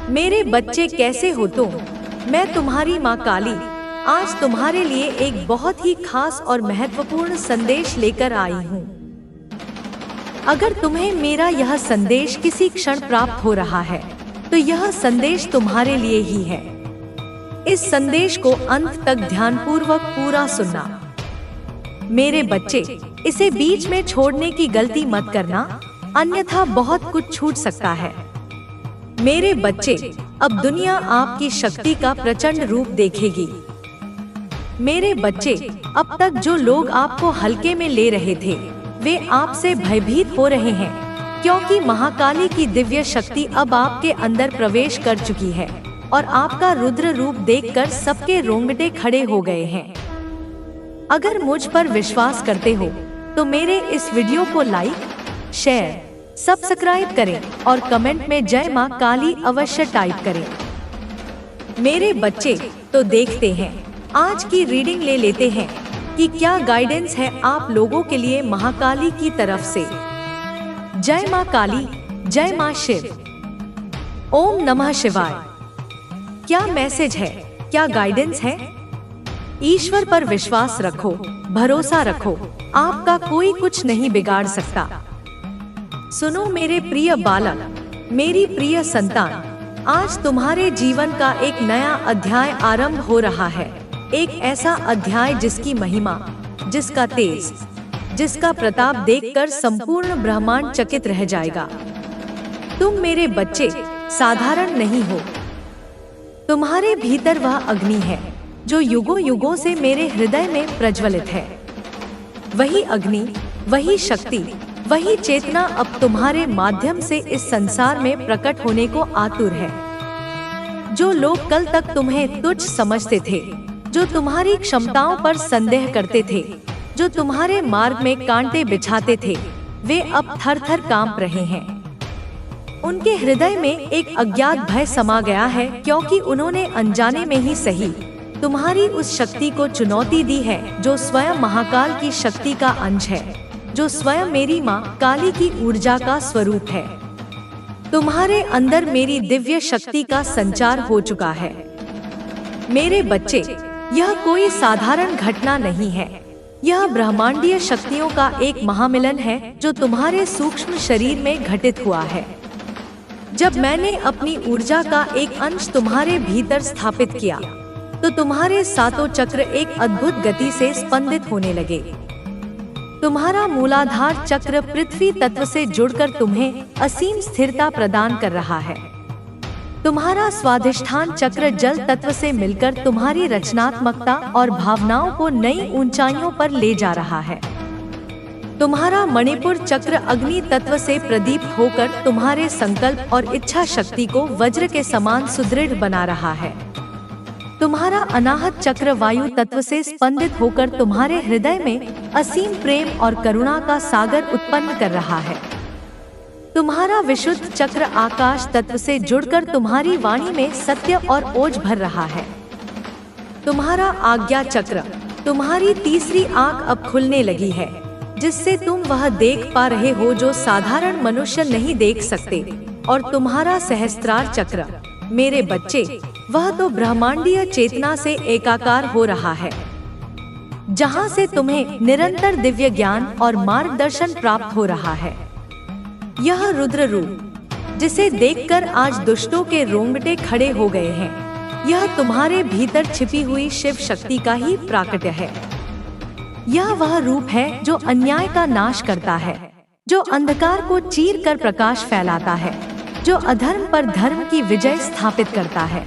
मेरे बच्चे कैसे हो तुम? मैं तुम्हारी माँ काली आज तुम्हारे लिए एक बहुत ही खास और महत्वपूर्ण संदेश लेकर आई हूँ। अगर तुम्हें मेरा यह संदेश किसी क्षण प्राप्त हो रहा है तो यह संदेश तुम्हारे लिए ही है। इस संदेश को अंत तक ध्यानपूर्वक पूरा सुनना। मेरे बच्चे, इसे बीच में छोड़ने की गलती मत करना, अन्यथा बहुत कुछ छूट सकता है। मेरे बच्चे, अब दुनिया आपकी शक्ति का प्रचंड रूप देखेगी। मेरे बच्चे, अब तक जो लोग आपको हल्के में ले रहे थे वे आपसे भयभीत हो रहे हैं, क्योंकि महाकाली की दिव्य शक्ति अब आपके अंदर प्रवेश कर चुकी है और आपका रुद्र रूप देखकर सबके रोंगटे खड़े हो गए हैं। अगर मुझ पर विश्वास करते हो तो मेरे इस वीडियो को लाइक, शेयर, सब्सक्राइब करें और कमेंट में जय मां काली अवश्य टाइप करें। मेरे बच्चे, तो देखते हैं, आज की रीडिंग ले लेते हैं कि क्या गाइडेंस है आप लोगों के लिए महाकाली की तरफ से। जय मां काली, जय मां शिव, ओम नमः शिवाय। क्या मैसेज है, क्या गाइडेंस है? ईश्वर पर विश्वास रखो, भरोसा रखो, आपका कोई कुछ नहीं बिगाड़ सकता। सुनो मेरे प्रिय बालक, मेरी प्रिय संतान, आज तुम्हारे जीवन का एक नया अध्याय आरंभ हो रहा है। एक ऐसा अध्याय जिसकी महिमा, जिसका तेज, जिसका प्रताप देखकर संपूर्ण ब्रह्मांड चकित रह जाएगा। तुम मेरे बच्चे साधारण नहीं हो। तुम्हारे भीतर वह अग्नि है जो युगों युगों से मेरे हृदय में प्रज्वलित है। वही अग्नि, वही शक्ति, वही चेतना अब तुम्हारे माध्यम से इस संसार में प्रकट होने को आतुर है। जो लोग कल तक तुम्हें तुच्छ समझते थे, जो तुम्हारी क्षमताओं पर संदेह करते थे, जो तुम्हारे मार्ग में कांटे बिछाते थे, वे अब थर थर कांप रहे हैं। उनके हृदय में एक अज्ञात भय समा गया है, क्योंकि उन्होंने अनजाने में ही सही तुम्हारी उस शक्ति को चुनौती दी है जो स्वयं महाकाल की शक्ति का अंश है, जो स्वयं मेरी माँ काली की ऊर्जा का स्वरूप है। तुम्हारे अंदर मेरी दिव्य शक्ति का संचार हो चुका है। मेरे बच्चे, यह कोई साधारण घटना नहीं है। यह ब्रह्मांडीय शक्तियों का एक महामिलन है जो तुम्हारे सूक्ष्म शरीर में घटित हुआ है। जब मैंने अपनी ऊर्जा का एक अंश तुम्हारे भीतर स्थापित किया तो तुम्हारे सातों चक्र एक अद्भुत गति से स्पंदित होने लगे। तुम्हारा मूलाधार चक्र पृथ्वी तत्व से जुड़कर तुम्हें असीम स्थिरता प्रदान कर रहा है। तुम्हारा स्वाधिष्ठान चक्र जल तत्व से मिलकर तुम्हारी रचनात्मकता और भावनाओं को नई ऊंचाइयों पर ले जा रहा है। तुम्हारा मणिपुर चक्र अग्नि तत्व से प्रदीप्त होकर तुम्हारे संकल्प और इच्छा शक्ति को वज्र के समान सुदृढ़ बना रहा है। तुम्हारा अनाहत चक्र वायु तत्व से स्पंदित होकर तुम्हारे हृदय में असीम प्रेम और करुणा का सागर उत्पन्न कर रहा है। तुम्हारा विशुद्ध चक्र आकाश तत्व से जुड़कर तुम्हारी वाणी में सत्य और ओज भर रहा है। तुम्हारा आज्ञा चक्र, तुम्हारी तीसरी आंख अब खुलने लगी है, जिससे तुम वह देख पा रहे हो जो साधारण मनुष्य नहीं देख सकते। और तुम्हारा सहस्त्रार चक्र, मेरे बच्चे, वह तो ब्रह्मांडीय चेतना से एकाकार हो रहा है, जहां से तुम्हें निरंतर दिव्य ज्ञान और मार्गदर्शन प्राप्त हो रहा है। यह रुद्र रूप, जिसे देखकर आज दुष्टों के रोंगटे खड़े हो गए हैं, यह तुम्हारे भीतर छिपी हुई शिव शक्ति का ही प्राकट्य है। यह वह रूप है जो अन्याय का नाश करता है, जो अंधकार को चीर कर प्रकाश फैलाता है, जो अधर्म पर धर्म की विजय स्थापित करता है।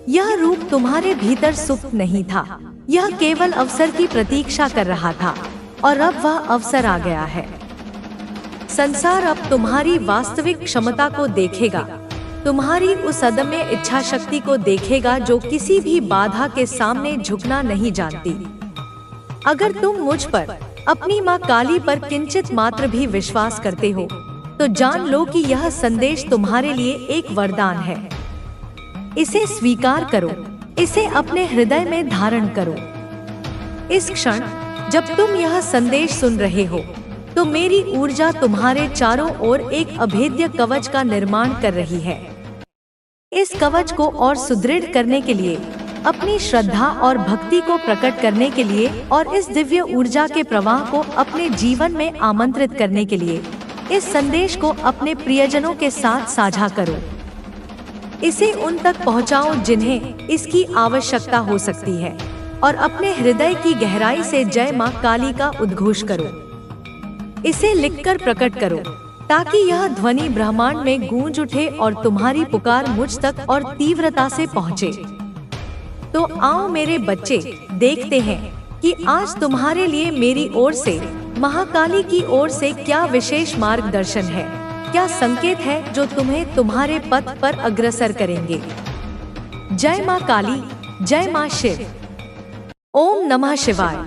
यह रूप तुम्हारे भीतर सुप्त नहीं था, यह केवल अवसर की प्रतीक्षा कर रहा था, और अब वह अवसर आ गया है। संसार अब तुम्हारी वास्तविक क्षमता को देखेगा, तुम्हारी उस अदम्य इच्छा शक्ति को देखेगा जो किसी भी बाधा के सामने झुकना नहीं जानती। अगर तुम मुझ पर, अपनी माँ काली पर किंचित मात्र भी विश्वास करते हो तो जान लो कि यह संदेश तुम्हारे लिए एक वरदान है। इसे स्वीकार करो, इसे अपने हृदय में धारण करो। इस क्षण जब तुम यह संदेश सुन रहे हो तो मेरी ऊर्जा तुम्हारे चारों ओर एक अभेद्य कवच का निर्माण कर रही है। इस कवच को और सुदृढ़ करने के लिए, अपनी श्रद्धा और भक्ति को प्रकट करने के लिए और इस दिव्य ऊर्जा के प्रवाह को अपने जीवन में आमंत्रित करने के लिए इस संदेश को अपने प्रियजनों के साथ साझा करो। इसे उन तक पहुंचाओ जिन्हें इसकी आवश्यकता हो सकती है और अपने हृदय की गहराई से जय मां काली का उद्घोष करो। इसे लिखकर प्रकट करो ताकि यह ध्वनि ब्रह्मांड में गूंज उठे और तुम्हारी पुकार मुझ तक और तीव्रता से पहुंचे। तो आओ मेरे बच्चे, देखते हैं कि आज तुम्हारे लिए मेरी ओर से, महाकाली की ओर से क्या विशेष मार्गदर्शन है, क्या संकेत है जो तुम्हें तुम्हारे पथ पर अग्रसर करेंगे। जय मां काली, जय मां शिव। ओम नमः शिवाय।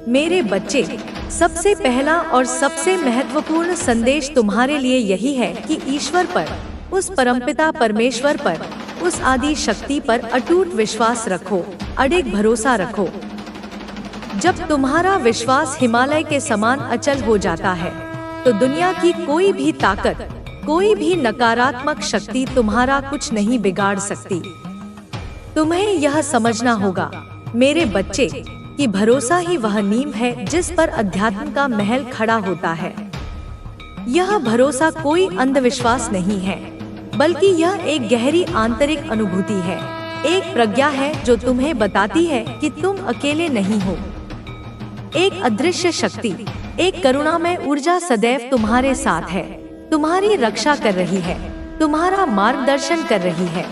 मेरे बच्चे, सबसे पहला और सबसे महत्वपूर्ण संदेश तुम्हारे लिए यही है कि ईश्वर पर, उस परमपिता परमेश्वर पर, उस आदि शक्ति पर अटूट विश्वास रखो, अडिग भरोसा रखो। जब तुम्हारा विश्वास हिमालय के समान अचल हो जाता है तो दुनिया की कोई भी ताकत, कोई भी नकारात्मक शक्ति तुम्हारा कुछ नहीं बिगाड़ सकती। तुम्हें यह समझना होगा मेरे बच्चे कि भरोसा ही वह नींव है जिस पर अध्यात्म का महल खड़ा होता है। यह भरोसा कोई अंधविश्वास नहीं है, बल्कि यह एक गहरी आंतरिक अनुभूति है, एक प्रज्ञा है जो तुम्हें बताती है कि तुम अकेले नहीं हो। एक अदृश्य शक्ति, एक करुणामय ऊर्जा सदैव तुम्हारे साथ है, तुम्हारी रक्षा कर रही है, तुम्हारा मार्गदर्शन कर रही है।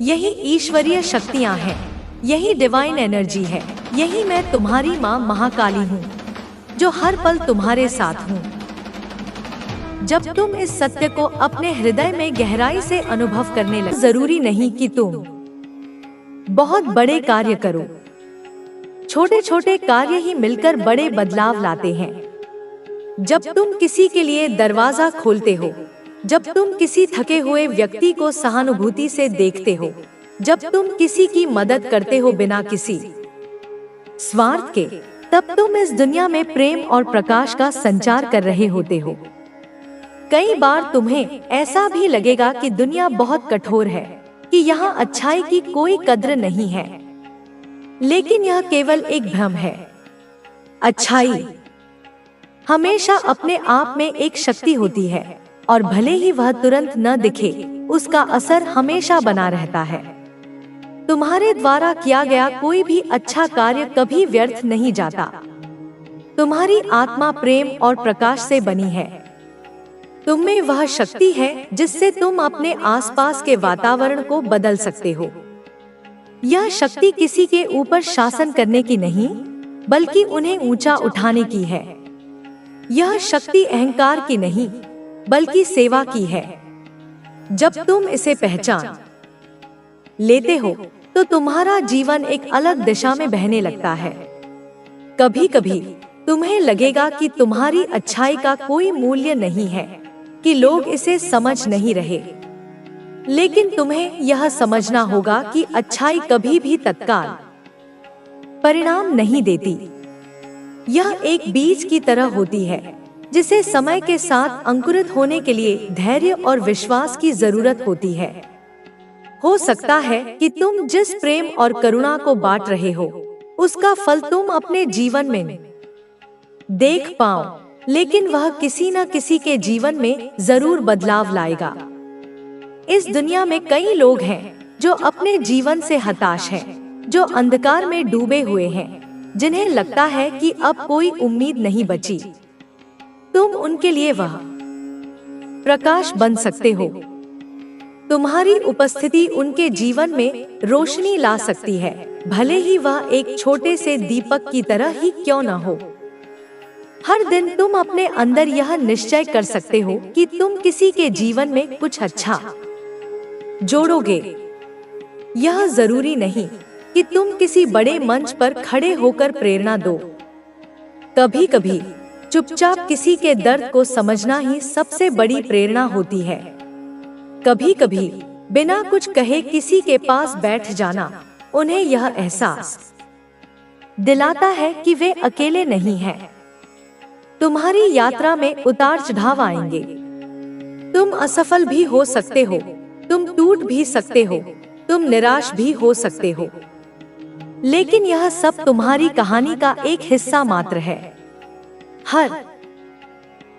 यही ईश्वरीय शक्तियाँ हैं, यही डिवाइन एनर्जी है, यही मैं तुम्हारी माँ महाकाली हूँ जो हर पल तुम्हारे साथ हूँ। जब तुम इस सत्य को अपने हृदय में गहराई से अनुभव करने लगे, जरूरी नहीं कि तुम बहुत बड़े कार्य करो, छोटे छोटे कार्य ही मिलकर बड़े बदलाव लाते हैं। जब तुम किसी के लिए दरवाजा खोलते हो, जब तुम किसी थके हुए व्यक्ति को सहानुभूति से देखते हो, जब तुम किसी की मदद करते हो बिना किसी स्वार्थ के, तब तुम इस दुनिया में प्रेम और प्रकाश का संचार कर रहे होते हो। कई बार तुम्हें ऐसा भी लगेगा कि दुनिया बहुत कठोर है, कि यहाँ अच्छाई की कोई कद्र नहीं है, लेकिन यह केवल एक भ्रम है। अच्छाई हमेशा अपने आप में एक शक्ति होती है और भले ही वह तुरंत न दिखे, उसका असर हमेशा बना रहता है। तुम्हारे द्वारा किया गया कोई भी अच्छा कार्य कभी व्यर्थ नहीं जाता। तुम्हारी आत्मा प्रेम और प्रकाश से बनी है। तुम में वह शक्ति है जिससे तुम अपने आसपास के वातावरण को बदल सकते हो। यह शक्ति किसी के ऊपर शासन करने की नहीं, बल्कि उन्हें ऊंचा उठाने की है। यह शक्ति अहंकार की नहीं, बल्कि सेवा की है। जब तुम इसे पहचान लेते हो तो तुम्हारा जीवन एक अलग दिशा में बहने लगता है। कभी कभी तुम्हें लगेगा कि तुम्हारी अच्छाई का कोई मूल्य नहीं है, कि लोग इसे समझ नहीं रहे, लेकिन तुम्हें यह समझना होगा कि अच्छाई कभी भी तत्काल परिणाम नहीं देती। यह एक बीज की तरह होती है जिसे समय के साथ अंकुरित होने के लिए धैर्य और विश्वास की जरूरत होती है। हो सकता है कि तुम जिस प्रेम और करुणा को बांट रहे हो, उसका फल तुम अपने जीवन में देख पाओ, लेकिन वह किसी न किसी के जीवन में जरूर बदलाव लाएगा। इस दुनिया में कई लोग हैं जो अपने जीवन से हताश हैं, जो अंधकार में डूबे हुए हैं, जिन्हें लगता है कि अब कोई उम्मीद नहीं बची। तुम उनके लिए वह प्रकाश बन सकते हो। तुम्हारी उपस्थिति उनके जीवन में रोशनी ला सकती है, भले ही वह एक छोटे से दीपक की तरह ही क्यों न हो। हर दिन तुम अपने अंदर यह निश्चय कर सकते हो कि तुम किसी के जीवन में कुछ अच्छा जोड़ोगे। यह जरूरी नहीं कि तुम किसी बड़े मंच पर खड़े होकर प्रेरणा दो। कभी कभी चुपचाप किसी के दर्द को समझना ही सबसे बड़ी प्रेरणा होती है। कभी कभी बिना कुछ कहे किसी के पास बैठ जाना उन्हें यह एहसास दिलाता है कि वे अकेले नहीं हैं। तुम्हारी यात्रा में उतार चढ़ाव आएंगे, तुम असफल भी हो सकते हो, तुम टूट भी सकते हो, तुम निराश भी हो सकते हो, लेकिन यह सब तुम्हारी कहानी का एक हिस्सा मात्र है। हर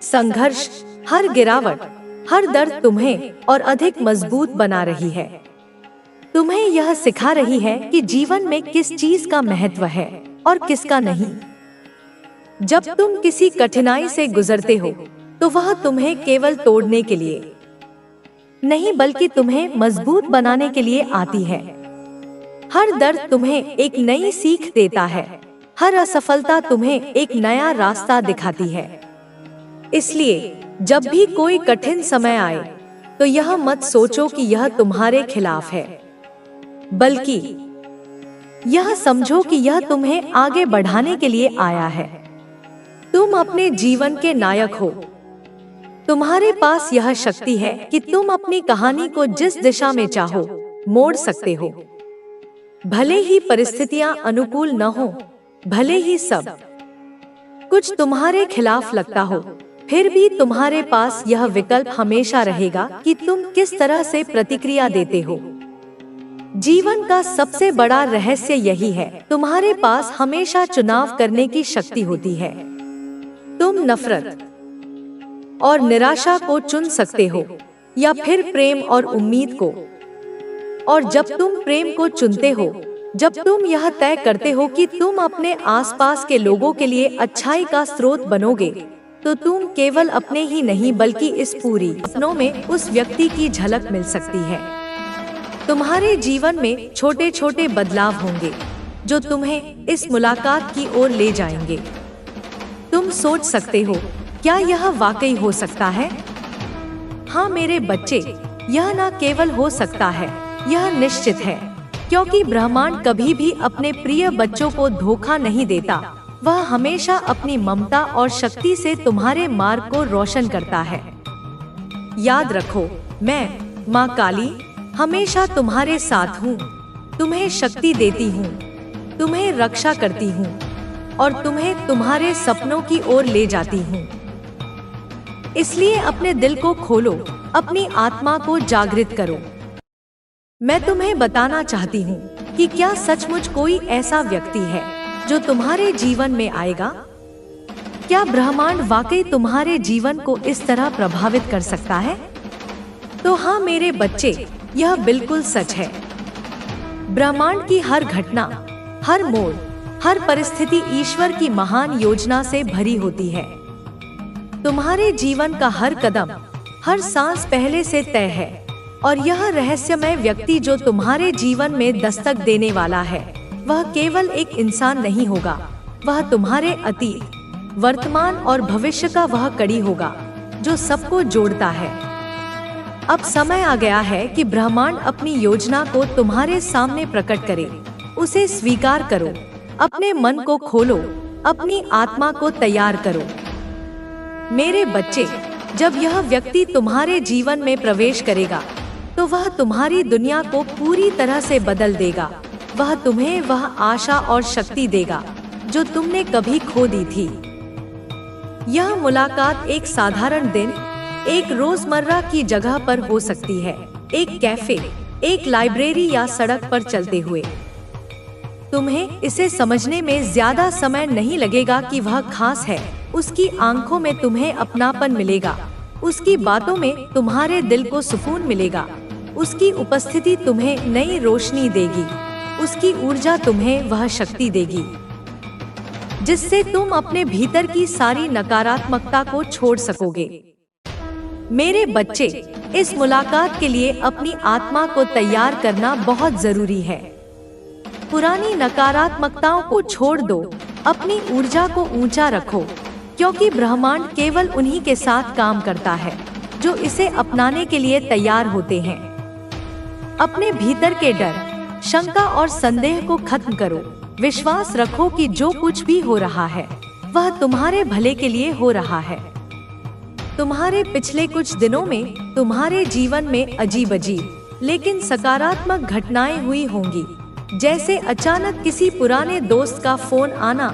संघर्ष, हर गिरावट, हर दर्द तुम्हें और अधिक मजबूत बना रही है। तुम्हें यह सिखा रही है कि जीवन में किस चीज का महत्व है और किसका नहीं। जब तुम किसी कठिनाई से गुजरते हो तो वह तुम्हें केवल तोड़ने के लिए नहीं बल्कि तुम्हें मजबूत बनाने के लिए आती है। हर दर्द तुम्हें एक नई सीख देता है, हर असफलता तुम्हें एक नया रास्ता दिखाती है। इसलिए जब भी कोई कठिन समय आए तो यह मत सोचो कि यह तुम्हारे खिलाफ है, बल्कि यह समझो कि यह तुम्हें आगे बढ़ाने के लिए आया है। तुम अपने जीवन के नायक हो। तुम्हारे पास यह शक्ति है कि तुम अपनी कहानी को जिस दिशा में चाहो मोड़ सकते हो। भले ही परिस्थितियां अनुकूल न हो, भले ही सब कुछ तुम्हारे खिलाफ लगता हो, फिर भी तुम्हारे पास यह विकल्प हमेशा रहेगा कि तुम किस तरह से प्रतिक्रिया देते हो। जीवन का सबसे बड़ा रहस्य यही है, तुम्हारे पास हमेशा चुनाव करने की शक्ति होती है। तुम नफरत और निराशा को चुन सकते हो या फिर प्रेम और उम्मीद को। और जब तुम प्रेम को चुनते हो, जब तुम यह तय करते हो कि तुम अपने आसपास के लोगों के लिए अच्छाई का स्रोत बनोगे, तो तुम केवल अपने ही नहीं बल्कि इस पूरी सपनों में उस व्यक्ति की झलक मिल सकती है। तुम्हारे जीवन में छोटे छोटे बदलाव होंगे जो तुम्हें इस मुलाकात की ओर ले जाएंगे। तुम सोच सकते हो, क्या यह वाकई हो सकता है? हाँ मेरे बच्चे, यह न केवल हो सकता है, यह निश्चित है, क्योंकि ब्रह्मांड कभी भी अपने प्रिय बच्चों को धोखा नहीं देता। वह हमेशा अपनी ममता और शक्ति से तुम्हारे मार्ग को रोशन करता है। याद रखो, मैं माँ काली हमेशा तुम्हारे साथ हूँ। तुम्हें शक्ति देती हूँ, तुम्हें रक्षा करती हूँ और तुम्हें तुम्हारे सपनों की ओर ले जाती हूँ। इसलिए अपने दिल को खोलो, अपनी आत्मा को जागृत करो। मैं तुम्हें बताना चाहती हूँ कि क्या सचमुच कोई ऐसा व्यक्ति है जो तुम्हारे जीवन में आएगा? क्या ब्रह्मांड वाकई तुम्हारे जीवन को इस तरह प्रभावित कर सकता है? तो हाँ मेरे बच्चे, यह बिल्कुल सच है। ब्रह्मांड की हर घटना, हर मोड़, हर परिस्थिति ईश्वर की महान योजना से भरी होती है। तुम्हारे जीवन का हर कदम, हर सांस पहले से तय है और यह रहस्यमय व्यक्ति जो तुम्हारे जीवन में दस्तक देने वाला है, वह केवल एक इंसान नहीं होगा, वह तुम्हारे अतीत, वर्तमान और भविष्य का वह कड़ी होगा जो सबको जोड़ता है। अब समय आ गया है कि ब्रह्मांड अपनी योजना को तुम्हारे सामने प्रकट करे। उसे स्वीकार करो, अपने मन को खोलो, अपनी आत्मा को तैयार करो। मेरे बच्चे, जब यह व्यक्ति तुम्हारे जीवन में प्रवेश करेगा तो वह तुम्हारी दुनिया को पूरी तरह से बदल देगा। वह तुम्हें वह आशा और शक्ति देगा जो तुमने कभी खो दी थी। यह मुलाकात एक साधारण दिन, एक रोजमर्रा की जगह पर हो सकती है, एक कैफे, एक लाइब्रेरी या सड़क पर चलते हुए। तुम्हें इसे समझने में ज्यादा समय नहीं लगेगा कि वह खास है। उसकी आंखों में तुम्हें अपनापन मिलेगा, उसकी बातों में तुम्हारे दिल को सुकून मिलेगा, उसकी उपस्थिति तुम्हें नई रोशनी देगी, उसकी ऊर्जा तुम्हें वह शक्ति देगी जिससे तुम अपने भीतर की सारी नकारात्मकता को छोड़ सकोगे। मेरे बच्चे, इस मुलाकात के लिए अपनी आत्मा को तैयार करना बहुत जरूरी है। पुरानी नकारात्मकताओं को छोड़ दो, अपनी ऊर्जा को ऊंचा रखो, क्योंकि ब्रह्मांड केवल उन्हीं के साथ काम करता है जो इसे अपनाने के लिए तैयार होते हैं। अपने भीतर के डर, शंका और संदेह को खत्म करो। विश्वास रखो कि जो कुछ भी हो रहा है वह तुम्हारे भले के लिए हो रहा है। तुम्हारे पिछले कुछ दिनों में तुम्हारे जीवन में अजीब-अजीब लेकिन सकारात्मक घटनाएं हुई होंगी, जैसे अचानक किसी पुराने दोस्त का फोन आना,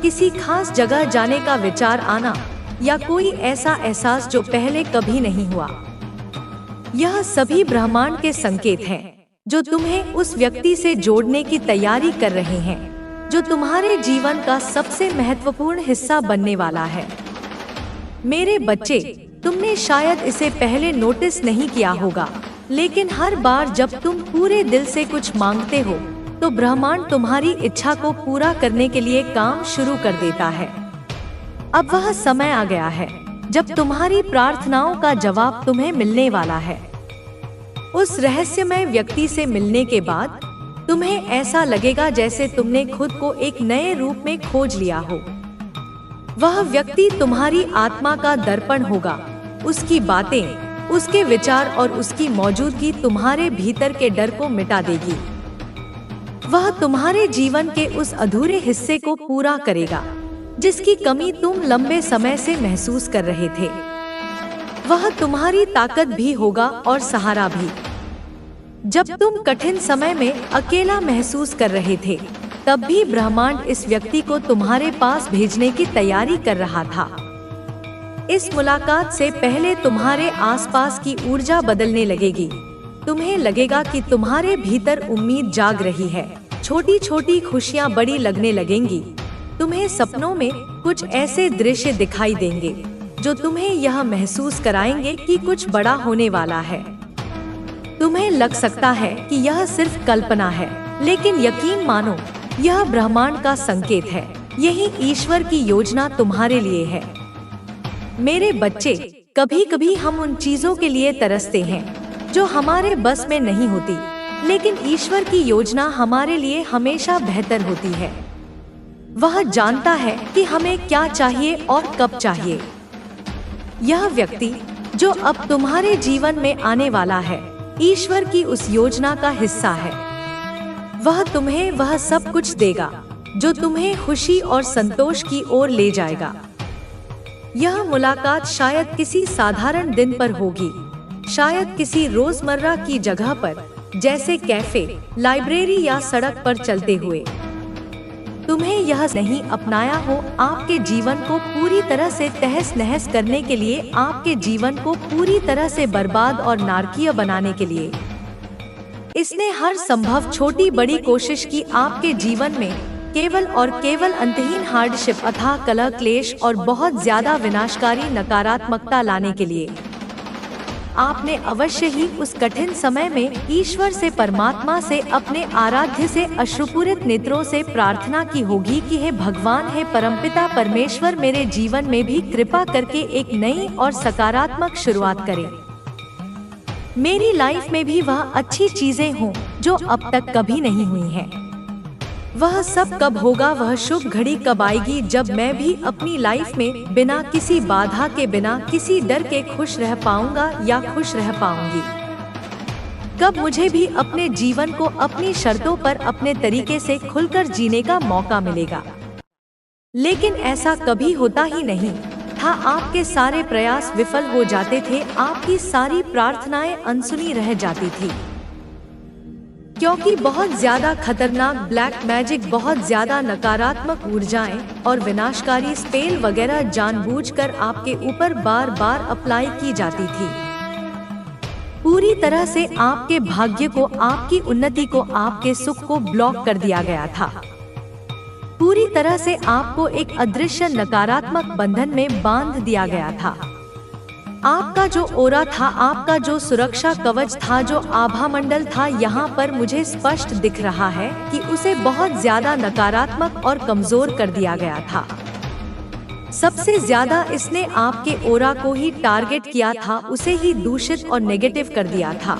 किसी खास जगह जाने का विचार आना या कोई ऐसा एहसास जो पहले कभी नहीं हुआ। यह सभी ब्रह्मांड के संकेत हैं, जो तुम्हें उस व्यक्ति से जोड़ने की तैयारी कर रहे हैं, जो तुम्हारे जीवन का सबसे महत्वपूर्ण हिस्सा बनने वाला है। मेरे बच्चे, तुमने शायद इसे पहले नोटिस नहीं किया होगा, लेकिन हर बार जब तुम पूरे दिल से कुछ मांगते हो, तो ब्रह्मांड तुम्हारी इच्छा को पूरा करने के लिए काम शुरू कर देता है। अब वह समय आ गया है जब तुम्हारी प्रार्थनाओं का जवाब तुम्हें मिलने वाला है। उस रहस्यमय व्यक्ति से मिलने के बाद तुम्हें ऐसा लगेगा जैसे तुमने खुद को एक नए रूप में खोज लिया हो। वह व्यक्ति तुम्हारी आत्मा का दर्पण होगा। उसकी बातें, उसके विचार और उसकी मौजूदगी तुम्हारे भीतर के डर को मिटा देगी। वह तुम्हारे जीवन के उस अधूरे हिस्से को पूरा करेगा जिसकी कमी तुम लंबे समय से महसूस कर रहे थे। वह तुम्हारी ताकत भी होगा और सहारा भी। जब तुम कठिन समय में अकेला महसूस कर रहे थे, तब भी ब्रह्मांड इस व्यक्ति को तुम्हारे पास भेजने की तैयारी कर रहा था। इस मुलाकात से पहले तुम्हारे आसपास की ऊर्जा बदलने लगेगी। तुम्हें लगेगा कि तुम्हारे भीतर उम्मीद जाग रही है। छोटी छोटी खुशियां बड़ी लगने लगेंगी। तुम्हें सपनों में कुछ ऐसे दृश्य दिखाई देंगे जो तुम्हें यह महसूस कराएंगे कि कुछ बड़ा होने वाला है। तुम्हें लग सकता है कि यह सिर्फ कल्पना है, लेकिन यकीन मानो, यह ब्रह्मांड का संकेत है। यही ईश्वर की योजना तुम्हारे लिए है। मेरे बच्चे, कभी कभी हम उन चीजों के लिए तरसते हैं जो हमारे बस में नहीं होती, लेकिन ईश्वर की योजना हमारे लिए हमेशा बेहतर होती है। वह जानता है कि हमें क्या चाहिए और कब चाहिए। यह व्यक्ति जो अब तुम्हारे जीवन में आने वाला है, ईश्वर की उस योजना का हिस्सा है। वह तुम्हें वह सब कुछ देगा जो तुम्हें खुशी और संतोष की ओर ले जाएगा। यह मुलाकात शायद किसी साधारण दिन पर होगी, शायद किसी रोजमर्रा की जगह पर, जैसे कैफे, लाइब्रेरी या सड़क पर चलते हुए। तुम्हें यह नहीं अपनाया हो आपके जीवन को पूरी तरह से तहस नहस करने के लिए, आपके जीवन को पूरी तरह से बर्बाद और नारकीय बनाने के लिए। इसने हर संभव छोटी बड़ी कोशिश की आपके जीवन में केवल और केवल अंतहीन हार्डशिप, अथाह कलह, क्लेश और बहुत ज्यादा विनाशकारी नकारात्मकता लाने के लिए। आपने अवश्य ही उस कठिन समय में ईश्वर से, परमात्मा से, अपने आराध्य से अश्रुपूरित नेत्रों से प्रार्थना की होगी कि हे भगवान, हे परमपिता परमेश्वर, मेरे जीवन में भी कृपा करके एक नई और सकारात्मक शुरुआत करें। मेरी लाइफ में भी वह अच्छी चीजें हों जो अब तक कभी नहीं हुई हैं। वह सब कब होगा, वह शुभ घड़ी कब आएगी जब मैं भी अपनी लाइफ में बिना किसी बाधा के, बिना किसी डर के खुश रह पाऊंगा या खुश रह पाऊंगी। कब मुझे भी अपने जीवन को अपनी शर्तों पर अपने तरीके से खुलकर जीने का मौका मिलेगा। लेकिन ऐसा कभी होता ही नहीं था। आपके सारे प्रयास विफल हो जाते थे, आपकी सारी प्रार्थनाएं अनसुनी रह जाती थी, क्योंकि बहुत ज्यादा खतरनाक ब्लैक मैजिक, बहुत ज्यादा नकारात्मक ऊर्जाएं और विनाशकारी स्पेल वगैरह जानबूझकर आपके ऊपर बार बार अप्लाई की जाती थी। पूरी तरह से आपके भाग्य को, आपकी उन्नति को, आपके सुख को ब्लॉक कर दिया गया था। पूरी तरह से आपको एक अदृश्य नकारात्मक बंधन में बांध दिया गया था। आपका जो ओरा था, आपका जो सुरक्षा कवच था, जो आभा मंडल था, यहाँ पर मुझे स्पष्ट दिख रहा है कि उसे बहुत ज्यादा नकारात्मक और कमजोर कर दिया गया था। सबसे ज्यादा इसने आपके ओरा को ही टारगेट किया था, उसे ही दूषित और नेगेटिव कर दिया था।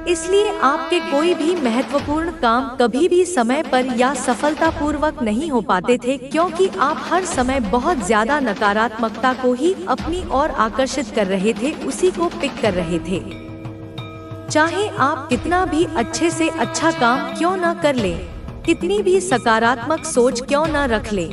इसलिए आपके कोई भी महत्वपूर्ण काम कभी भी समय पर या सफलतापूर्वक नहीं हो पाते थे, क्योंकि आप हर समय बहुत ज्यादा नकारात्मकता को ही अपनी ओर आकर्षित कर रहे थे, उसी को पिक कर रहे थे। चाहे आप कितना भी अच्छे से अच्छा काम क्यों न कर लें, कितनी भी सकारात्मक सोच क्यों न रख लें,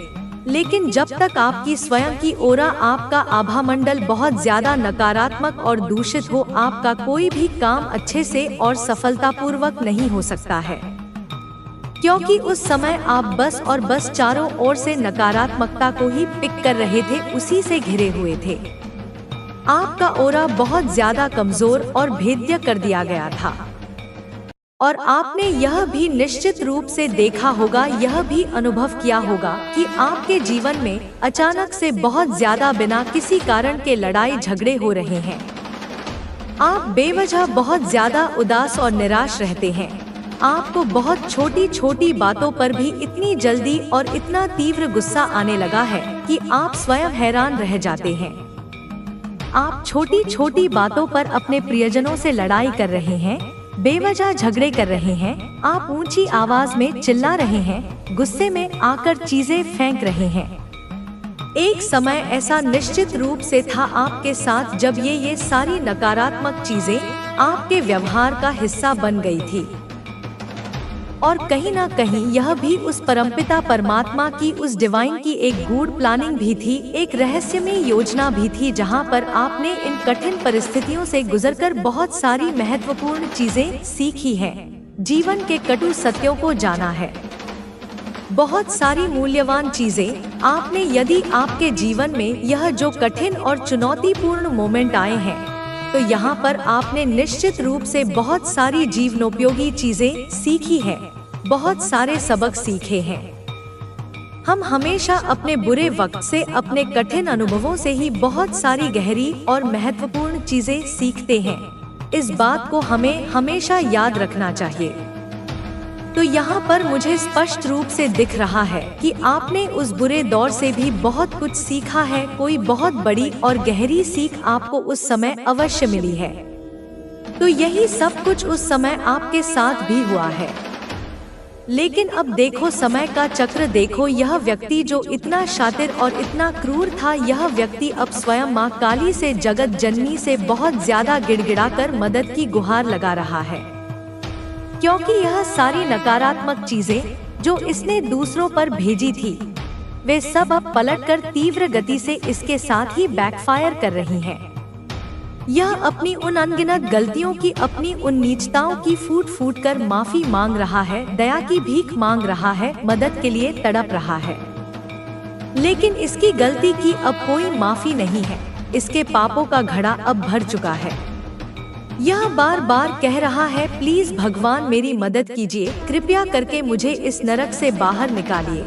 लेकिन जब तक आपकी स्वयं की ओरा, आपका आभा मंडल बहुत ज्यादा नकारात्मक और दूषित हो, आपका कोई भी काम अच्छे से और सफलतापूर्वक नहीं हो सकता है। क्योंकि उस समय आप बस और बस चारों ओर से नकारात्मकता को ही पिक कर रहे थे, उसी से घिरे हुए थे। आपका ऑरा बहुत ज्यादा कमजोर और भेद्य कर दिया गया था। और आपने यह भी निश्चित रूप से देखा होगा, यह भी अनुभव किया होगा कि आपके जीवन में अचानक से बहुत ज्यादा बिना किसी कारण के लड़ाई झगड़े हो रहे हैं। आप बेवजह बहुत ज्यादा उदास और निराश रहते हैं। आपको बहुत छोटी छोटी बातों पर भी इतनी जल्दी और इतना तीव्र गुस्सा आने लगा है कि आप स्वयं हैरान रह जाते हैं। आप छोटी छोटी बातों पर अपने प्रियजनों से लड़ाई कर रहे हैं, बेवजह झगड़े कर रहे हैं, आप ऊंची आवाज में चिल्ला रहे हैं, गुस्से में आकर चीजें फेंक रहे हैं। एक समय ऐसा निश्चित रूप से था आपके साथ जब ये सारी नकारात्मक चीजें आपके व्यवहार का हिस्सा बन गई थी। और कहीं ना कहीं यह भी उस परमपिता परमात्मा की, उस डिवाइन की एक गूढ़ प्लानिंग भी थी, एक रहस्यमय योजना भी थी, जहां पर आपने इन कठिन परिस्थितियों से गुजरकर बहुत सारी महत्वपूर्ण चीजें सीखी हैं, जीवन के कटु सत्यों को जाना है। बहुत सारी मूल्यवान चीजें आपने, यदि आपके जीवन में यह जो कठिन और चुनौतीपूर्ण मोमेंट आए हैं, तो यहाँ पर आपने निश्चित रूप से बहुत सारी जीवनोपयोगी चीजें सीखी हैं, बहुत सारे सबक सीखे हैं। हम हमेशा अपने बुरे वक्त से, अपने कठिन अनुभवों से ही बहुत सारी गहरी और महत्वपूर्ण चीजें सीखते हैं। इस बात को हमें हमेशा याद रखना चाहिए। तो यहाँ पर मुझे स्पष्ट रूप से दिख रहा है कि आपने उस बुरे दौर से भी बहुत कुछ सीखा है। कोई बहुत बड़ी और गहरी सीख आपको उस समय अवश्य मिली है। तो यही सब कुछ उस समय आपके साथ भी हुआ है। लेकिन अब देखो समय का चक्र देखो, यह व्यक्ति जो इतना शातिर और इतना क्रूर था, यह व्यक्ति अब स्वयं माँ काली से, जगत जननी से बहुत ज्यादा गिड़गिड़ाकर मदद की गुहार लगा रहा है। क्योंकि यह सारी नकारात्मक चीजें जो इसने दूसरों पर भेजी थी, वे सब अब पलटकर तीव्र गति से इसके साथ ही बैकफायर कर रही हैं। यह अपनी उन अनगिनत गलतियों की, अपनी उन नीचताओं की फूट फूट कर माफी मांग रहा है, दया की भीख मांग रहा है, मदद के लिए तड़प रहा है। लेकिन इसकी गलती की अब कोई माफी नहीं है। इसके पापों का घड़ा अब भर चुका है। यह बार बार कह रहा है, प्लीज भगवान मेरी मदद कीजिए, कृपया करके मुझे इस नरक से बाहर निकालिए।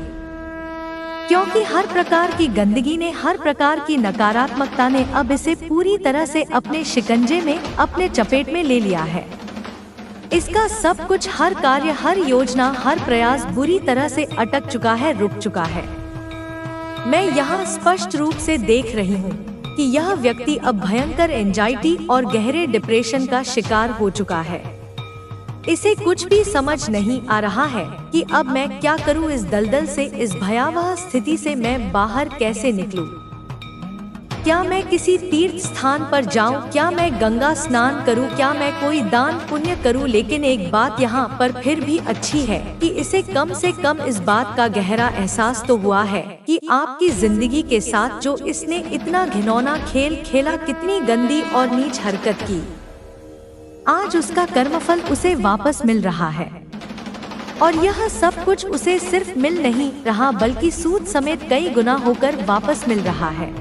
क्योंकि हर प्रकार की गंदगी ने, हर प्रकार की नकारात्मकता ने अब इसे पूरी तरह से अपने शिकंजे में, अपने चपेट में ले लिया है। इसका सब कुछ, हर कार्य, हर योजना, हर प्रयास बुरी तरह से अटक चुका है, रुक चुका है। मैं यहाँ स्पष्ट रूप से देख रही हूँ कि यह व्यक्ति अब भयंकर एंजाइटी और गहरे डिप्रेशन का शिकार हो चुका है। इसे कुछ भी समझ नहीं आ रहा है कि अब मैं क्या करूं, इस दलदल से, इस भयावह स्थिति से मैं बाहर कैसे निकलूं? क्या मैं किसी तीर्थ स्थान पर जाऊं? क्या मैं गंगा स्नान करूं? क्या मैं कोई दान पुण्य करूं? लेकिन एक बात यहाँ पर फिर भी अच्छी है कि इसे कम से कम इस बात का गहरा एहसास तो हुआ है कि आपकी जिंदगी के साथ जो इसने इतना घिनौना खेल खेला, कितनी गंदी और नीच हरकत की, आज उसका कर्मफल उसे वापस मिल रहा है। और यह सब कुछ उसे सिर्फ मिल नहीं रहा, बल्कि सूद समेत कई गुना होकर वापस मिल रहा है।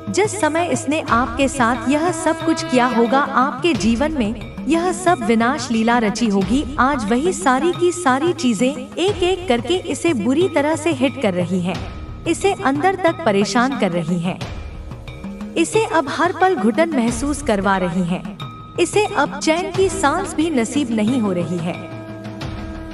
जिस समय इसने आपके साथ यह सब कुछ किया होगा, आपके जीवन में यह सब विनाश लीला रची होगी, आज वही सारी की सारी चीजें एक एक करके इसे बुरी तरह से हिट कर रही हैं, इसे अंदर तक परेशान कर रही हैं, इसे अब हर पल घुटन महसूस करवा रही हैं, इसे अब चैन की सांस भी नसीब नहीं हो रही है।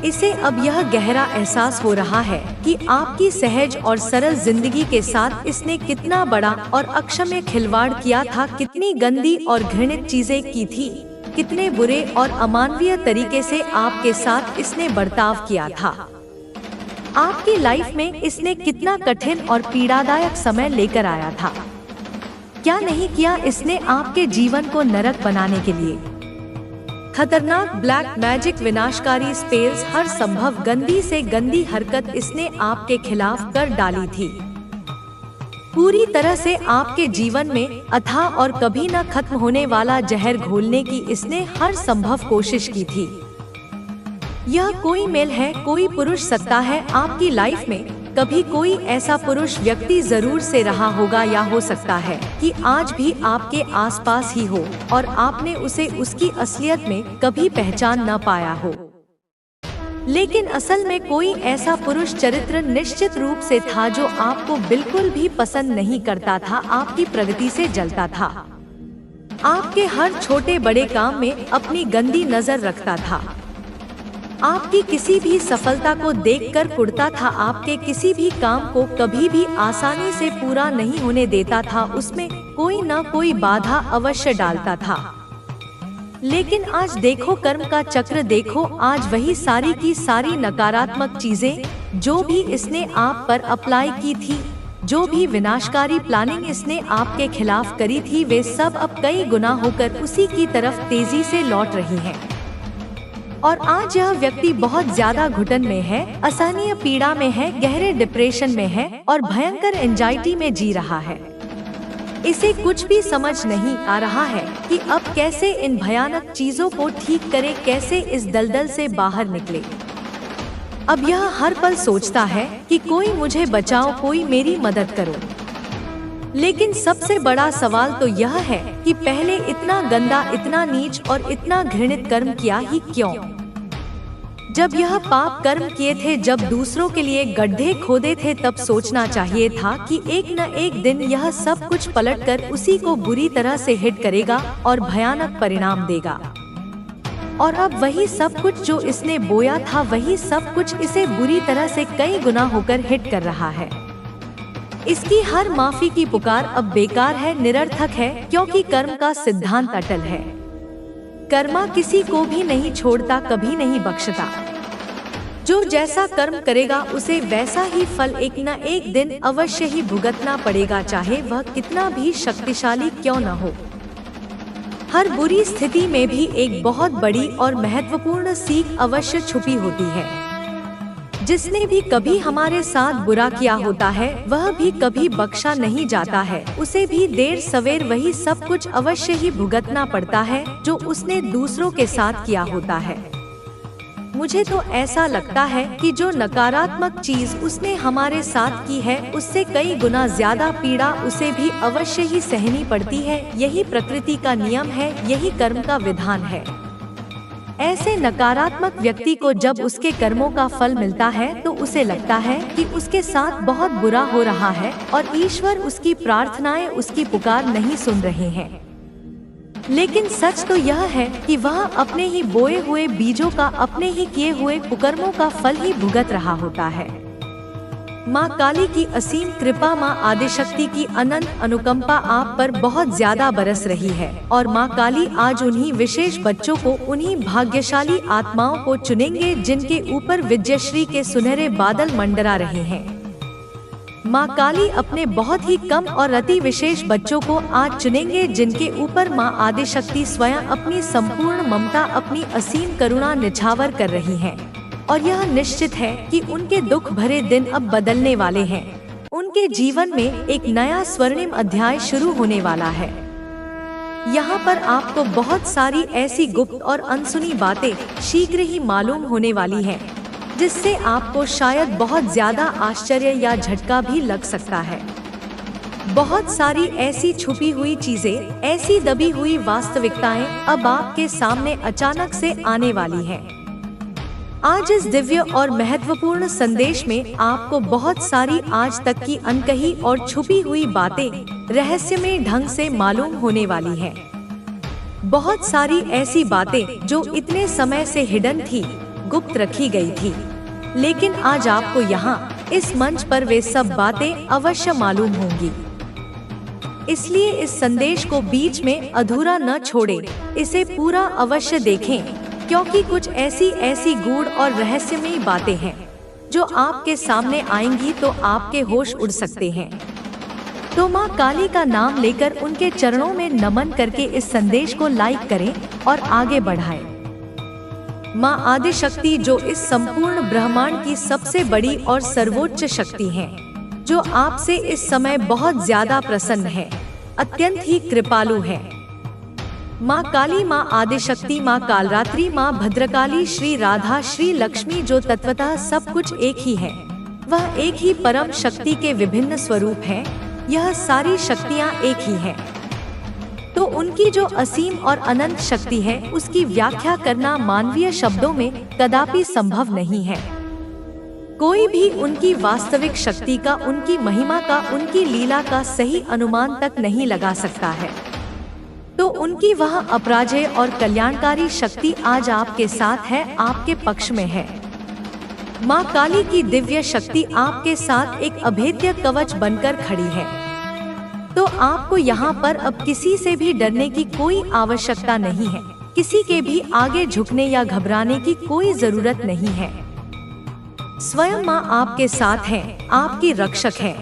इसे अब यह गहरा एहसास हो रहा है कि आपकी सहज और सरल जिंदगी के साथ इसने कितना बड़ा और अक्षम्य खिलवाड़ किया था, कितनी गंदी और घृणित चीजें की थी, कितने बुरे और अमानवीय तरीके से आपके साथ इसने बर्ताव किया था। आपकी लाइफ में इसने कितना कठिन और पीड़ादायक समय लेकर आया था। क्या नहीं किया इसने आपके जीवन को नरक बनाने के लिए। खतरनाक ब्लैक मैजिक, विनाशकारी स्पेल्स, हर संभव गंदी से गंदी हरकत इसने आपके खिलाफ कर डाली थी। पूरी तरह से आपके जीवन में अथाह और कभी न खत्म होने वाला जहर घोलने की इसने हर संभव कोशिश की थी। यह कोई मेल है, कोई पुरुष सत्ता है आपकी लाइफ में कभी कोई ऐसा पुरुष व्यक्ति जरूर से रहा होगा, या हो सकता है कि आज भी आपके आसपास ही हो और आपने उसे उसकी असलियत में कभी पहचान न पाया हो। लेकिन असल में कोई ऐसा पुरुष चरित्र निश्चित रूप से था जो आपको बिल्कुल भी पसंद नहीं करता था, आपकी प्रगति से जलता था, आपके हर छोटे बड़े काम में अपनी गंदी नजर रखता था, आपकी किसी भी सफलता को देखकर कुढ़ता था, आपके किसी भी काम को कभी भी आसानी से पूरा नहीं होने देता था, उसमें कोई न कोई बाधा अवश्य डालता था। लेकिन आज देखो कर्म का चक्र देखो, आज वही सारी की सारी नकारात्मक चीजें जो भी इसने आप पर अप्लाई की थी, जो भी विनाशकारी प्लानिंग इसने आपके खिलाफ करी थी, वे सब अब कई गुना होकर उसी की तरफ तेजी से लौट रही हैं। और आज यह व्यक्ति बहुत ज्यादा घुटन में है, असहनीय पीड़ा में है, गहरे डिप्रेशन में है और भयंकर एंजाइटी में जी रहा है। इसे कुछ भी समझ नहीं आ रहा है कि अब कैसे इन भयानक चीजों को ठीक करे, कैसे इस दलदल से बाहर निकले। अब यह हर पल सोचता है कि कोई मुझे बचाओ, कोई मेरी मदद करो। लेकिन सबसे बड़ा सवाल तो यह है कि पहले इतना गंदा, इतना नीच और इतना घृणित कर्म किया ही क्यों? जब यह पाप कर्म किए थे, जब दूसरों के लिए गड्ढे खोदे थे, तब सोचना चाहिए था कि एक न एक दिन यह सब कुछ पलटकर उसी को बुरी तरह से हिट करेगा और भयानक परिणाम देगा। और अब वही सब कुछ जो इसने बोया था, वही सब कुछ इसे बुरी तरह से कई गुना होकर हिट कर रहा है। इसकी हर माफी की पुकार अब बेकार है, निरर्थक है, क्योंकि कर्म का सिद्धांत अटल है। कर्मा किसी को भी नहीं छोड़ता, कभी नहीं बख्शता। जो जैसा कर्म करेगा उसे वैसा ही फल एक न एक दिन अवश्य ही भुगतना पड़ेगा, चाहे वह कितना भी शक्तिशाली क्यों न हो। हर बुरी स्थिति में भी एक बहुत बड़ी और महत्वपूर्ण सीख अवश्य छुपी होती है। जिसने भी कभी हमारे साथ बुरा किया होता है, वह भी कभी बख्शा नहीं जाता है, उसे भी देर सवेर वही सब कुछ अवश्य ही भुगतना पड़ता है जो उसने दूसरों के साथ किया होता है। मुझे तो ऐसा लगता है कि जो नकारात्मक चीज उसने हमारे साथ की है, उससे कई गुना ज्यादा पीड़ा उसे भी अवश्य ही सहनी पड़ती है। यही प्रकृति का नियम है, यही कर्म का विधान है। ऐसे नकारात्मक व्यक्ति को जब उसके कर्मों का फल मिलता है तो उसे लगता है कि उसके साथ बहुत बुरा हो रहा है और ईश्वर उसकी प्रार्थनाएं, उसकी पुकार नहीं सुन रहे हैं। लेकिन सच तो यह है कि वह अपने ही बोए हुए बीजों का, अपने ही किए हुए कुकर्मों का फल ही भुगत रहा होता है। माँ काली की असीम कृपा, माँ आदिशक्ति की अनंत अनुकंपा आप पर बहुत ज्यादा बरस रही है और माँ काली आज उन्हीं विशेष बच्चों को, उन्हीं भाग्यशाली आत्माओं को चुनेंगे जिनके ऊपर विजयश्री के सुनहरे बादल मंडरा रहे हैं। माँ काली अपने बहुत ही कम और अति विशेष बच्चों को आज चुनेंगे जिनके ऊपर माँ आदिशक्ति स्वयं अपनी संपूर्ण ममता, अपनी असीम करुणा निछावर कर रही है। और यह निश्चित है कि उनके दुख भरे दिन अब बदलने वाले हैं। उनके जीवन में एक नया स्वर्णिम अध्याय शुरू होने वाला है। यहाँ पर आपको बहुत सारी ऐसी गुप्त और अनसुनी बातें शीघ्र ही मालूम होने वाली हैं, जिससे आपको शायद बहुत ज्यादा आश्चर्य या झटका भी लग सकता है। बहुत सारी ऐसी छुपी हुई चीजें, ऐसी दबी हुई वास्तविकताएं अब आपके सामने अचानक से आने वाली हैं। आज इस दिव्य और महत्वपूर्ण संदेश में आपको बहुत सारी आज तक की अनकही और छुपी हुई बातें रहस्यमय ढंग से मालूम होने वाली हैं। बहुत सारी ऐसी बातें जो इतने समय से हिडन थी, गुप्त रखी गई थी, लेकिन आज आपको यहाँ इस मंच पर वे सब बातें अवश्य मालूम होंगी। इसलिए इस संदेश को बीच में अधूरा न छोड़ें, इसे पूरा अवश्य देखें, क्योंकि कुछ ऐसी गूढ़ और रहस्यमयी बातें हैं जो आपके सामने आएंगी तो आपके होश उड़ सकते हैं। तो माँ काली का नाम लेकर उनके चरणों में नमन करके इस संदेश को लाइक करें और आगे बढ़ाएं। माँ आदिशक्ति जो इस संपूर्ण ब्रह्मांड की सबसे बड़ी और सर्वोच्च शक्ति है, जो आपसे इस समय बहुत ज्यादा प्रसन्न है, अत्यंत ही कृपालु है। माँ काली, माँ आदिशक्ति, माँ कालरात्रि, माँ भद्रकाली, श्री राधा, श्री लक्ष्मी जो तत्वतः सब कुछ एक ही है, वह एक ही परम शक्ति के विभिन्न स्वरूप हैं। यह सारी शक्तियाँ एक ही हैं। तो उनकी जो असीम और अनंत शक्ति है, उसकी व्याख्या करना मानवीय शब्दों में कदापि संभव नहीं है। कोई भी उनकी वास्तविक शक्ति का, उनकी महिमा का, उनकी लीला का सही अनुमान तक नहीं लगा सकता है। तो उनकी वह अपराजेय और कल्याणकारी शक्ति आज आपके साथ है, आपके पक्ष में है। माँ काली की दिव्य शक्ति आपके साथ एक अभेद्य कवच बनकर खड़ी है। तो आपको यहाँ पर अब किसी से भी डरने की कोई आवश्यकता नहीं है। किसी के भी आगे झुकने या घबराने की कोई जरूरत नहीं है। स्वयं माँ आपके साथ है, आपकी रक्षक है।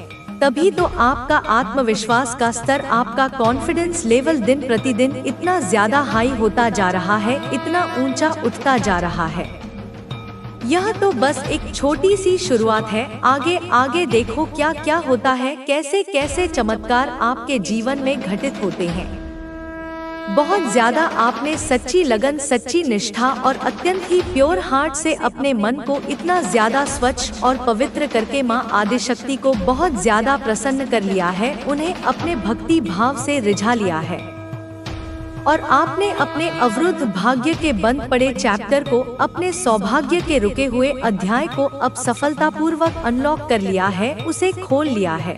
तभी तो आपका आत्मविश्वास का स्तर, आपका कॉन्फिडेंस लेवल दिन प्रतिदिन इतना ज्यादा हाई होता जा रहा है, इतना ऊंचा उठता जा रहा है। यह तो बस एक छोटी सी शुरुआत है। आगे आगे देखो क्या क्या होता है, कैसे कैसे चमत्कार आपके जीवन में घटित होते हैं। बहुत ज्यादा आपने सच्ची लगन, सच्ची निष्ठा और अत्यंत ही प्योर हार्ट से अपने मन को इतना ज्यादा स्वच्छ और पवित्र करके माँ आदिशक्ति को बहुत ज्यादा प्रसन्न कर लिया है, उन्हें अपने भक्ति भाव से रिझा लिया है। और आपने अपने अवरुद्ध भाग्य के बंद पड़े चैप्टर को, अपने सौभाग्य के रुके हुए अध्याय को अब सफलतापूर्वक अनलॉक कर लिया है, उसे खोल लिया है।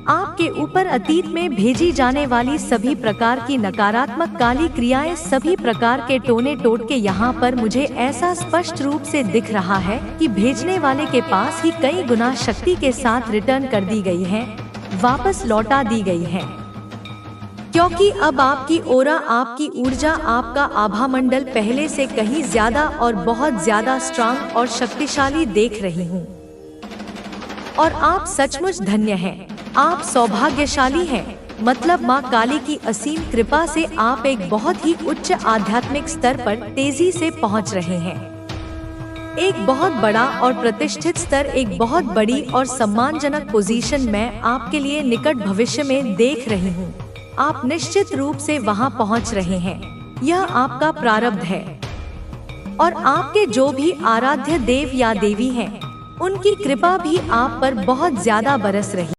आपके ऊपर अतीत में भेजी जाने वाली सभी प्रकार की नकारात्मक काली क्रियाएं, सभी प्रकार के टोने टोटके यहाँ पर मुझे ऐसा स्पष्ट रूप से दिख रहा है कि भेजने वाले के पास ही कई गुना शक्ति के साथ रिटर्न कर दी गई है, वापस लौटा दी गई है। क्योंकि अब आपकी ओरा, आपकी ऊर्जा, आपका आभा मंडल पहले से कहीं ज्यादा और बहुत ज्यादा स्ट्रांग और शक्तिशाली देख रही हूँ। और आप सचमुच धन्य हैं, आप सौभाग्यशाली हैं। मतलब माँ काली की असीम कृपा से आप एक बहुत ही उच्च आध्यात्मिक स्तर पर तेजी से पहुँच रहे हैं। एक बहुत बड़ा और प्रतिष्ठित स्तर, एक बहुत बड़ी और सम्मानजनक पोजीशन मैं आपके लिए निकट भविष्य में देख रही हूँ। आप निश्चित रूप से वहां पहुंच रहे हैं। यह आपका प्रारब्ध है। और आपके जो भी आराध्य देव या देवी हैं, उनकी कृपा भी आप पर बहुत ज्यादा बरस रही